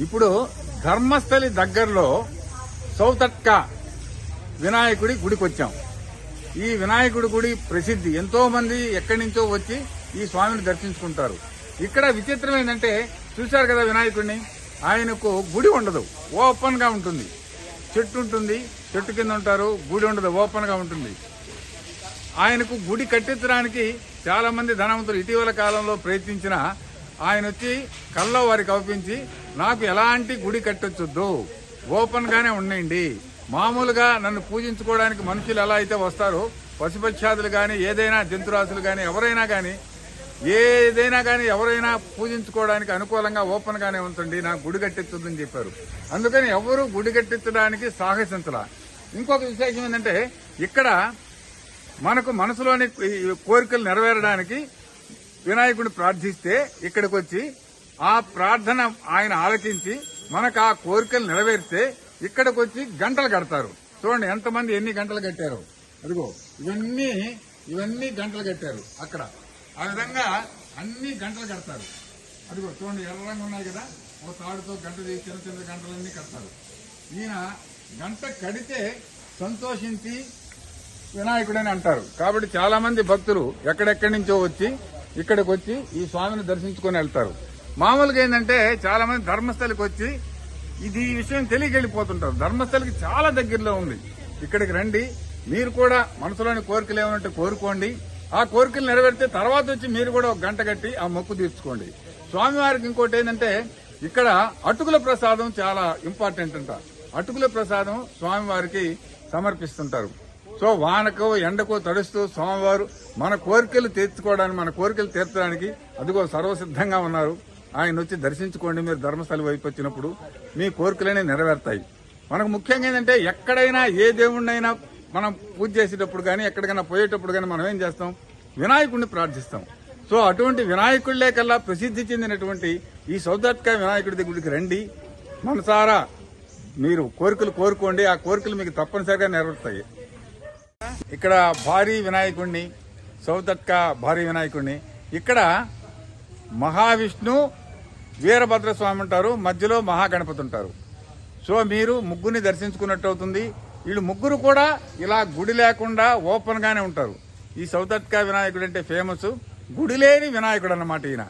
ఇప్పుడు ధర్మస్థలి దగ్గరలో సౌతట్క వినాయకుడి గుడికి వచ్చాం. ఈ వినాయకుడి గుడి ప్రసిద్ధి, ఎంతో మంది ఎక్కడి నుంచో వచ్చి ఈ స్వామిని దర్శించుకుంటారు. ఇక్కడ విచిత్రం ఏంటంటే, చూశారు కదా వినాయకుడిని, ఆయనకు గుడి ఉండదు, ఓపెన్ గా ఉంటుంది. చెట్టు ఉంటుంది, చెట్టు కింద ఉంటారు, గుడి ఉండదు, ఓపెన్ గా ఉంటుంది. ఆయనకు గుడి కట్టించడానికి చాలా మంది ధనవంతులు ఇటీవల కాలంలో ప్రయత్నించిన ఆయన వచ్చి కల్లో వారికి కల్పించి, నాకు ఎలాంటి గుడి కట్టొచ్చొద్దు, ఓపెన్ గానే ఉండండి, మామూలుగా నన్ను పూజించుకోవడానికి మనుషులు ఎలా అయితే వస్తారో, పశుపక్షాదులు గాని, ఏదైనా జంతురాశులు గాని, ఎవరైనా గాని, ఏదైనా గాని ఎవరైనా పూజించుకోవడానికి అనుకూలంగా ఓపెన్ గానే ఉంచండి, నాకు గుడి కట్టించొద్దని చెప్పారు. అందుకని ఎవరు గుడి కట్టించడానికి సాహసించలా. ఇంకొక విశేషం ఏంటంటే, ఇక్కడ మనకు మనసులోని కోరికలు నెరవేరడానికి వినాయకుడిని ప్రార్థిస్తే ఇక్కడికి వచ్చి ఆ ప్రార్థన ఆయన ఆలకించి మనకు ఆ కోరికలు నెరవేరితే ఇక్కడికి వచ్చి గంటలు కడతారు. చూడండి ఎంతమంది ఎన్ని గంటలు కట్టారు. అదిగో ఇవన్నీ గంటలు కట్టారు అక్కడ. ఆ విధంగా అన్ని గంటలు కడతారు. అదిగో చూడండి ఎర్రంగా ఉన్నాయి కదా, ఒక తాడుతో గంట తీసి చిన్న చిన్న గంటలన్నీ కడతారు. ఈయన గంట కడితే సంతోషించి వినాయకుడని అంటారు. కాబట్టి చాలా మంది భక్తులు ఎక్కడెక్కడి నుంచో వచ్చి ఇక్కడికి వచ్చి ఈ స్వామిని దర్శించుకుని వెళ్తారు. మామూలుగా ఏంటంటే చాలా మంది ధర్మస్థలికి వచ్చి ఈ విషయం తెలియకెళ్లిపోతుంటారు. ధర్మస్థలికి చాలా దగ్గరలో ఉంది, ఇక్కడికి రండి, మీరు కూడా మనసులోని కోరికలు ఏమంటే కోరుకోండి, ఆ కోరికలు నెరవేరితే తర్వాత వచ్చి మీరు కూడా ఒక గంట కట్టి ఆ మొక్కు తీర్చుకోండి. స్వామివారికి ఇంకోటి ఏంటంటే, ఇక్కడ అటుకుల ప్రసాదం చాలా ఇంపార్టెంట్ అంట. అటుకుల ప్రసాదం స్వామివారికి సమర్పిస్తుంటారు. సో వానకో ఎండకో తడుస్తూ స్వామివారు మన కోరికలు తీర్చుకోవడానికి, మన కోరికలు తీర్చడానికి అదిగో సర్వసిద్ధంగా ఉన్నారు. ఆయన వచ్చి దర్శించుకోండి. మీరు ధర్మస్థలి వైపు వచ్చినప్పుడు మీ కోరికలనే నెరవేరుతాయి. మనకు ముఖ్యంగా ఏంటంటే, ఎక్కడైనా ఏ దేవుణ్ణైనా మనం పూజ చేసేటప్పుడు కానీ, ఎక్కడికైనా పోయేటప్పుడు కానీ మనం ఏం చేస్తాం, వినాయకుడిని ప్రార్థిస్తాం. సో అటువంటి వినాయకుడిలే కల్లా ప్రసిద్ధి చెందినటువంటి ఈ సౌతట్క వినాయకుడి దగ్గరికి రండి, మనసారా మీరు కోరికలు కోరుకోండి, ఆ కోరికలు మీకు తప్పనిసరిగా నెరవేరుతాయి. ఇక్కడ భారీ వినాయకుడిని, సౌతట్క భారీ వినాయకుడిని, ఇక్కడ మహావిష్ణు, వీరభద్ర స్వామి ఉంటారు, మధ్యలో మహాగణపతి ఉంటారు. సో మీరు ముగ్గురిని దర్శించుకున్నట్టు అవుతుంది. వీళ్ళు ముగ్గురు కూడా ఇలా గుడి లేకుండా ఓపెన్ గానే ఉంటారు. ఈ సౌతట్క వినాయకుడు అంటే ఫేమస్, గుడి లేని వినాయకుడు అన్నమాట ఈయన.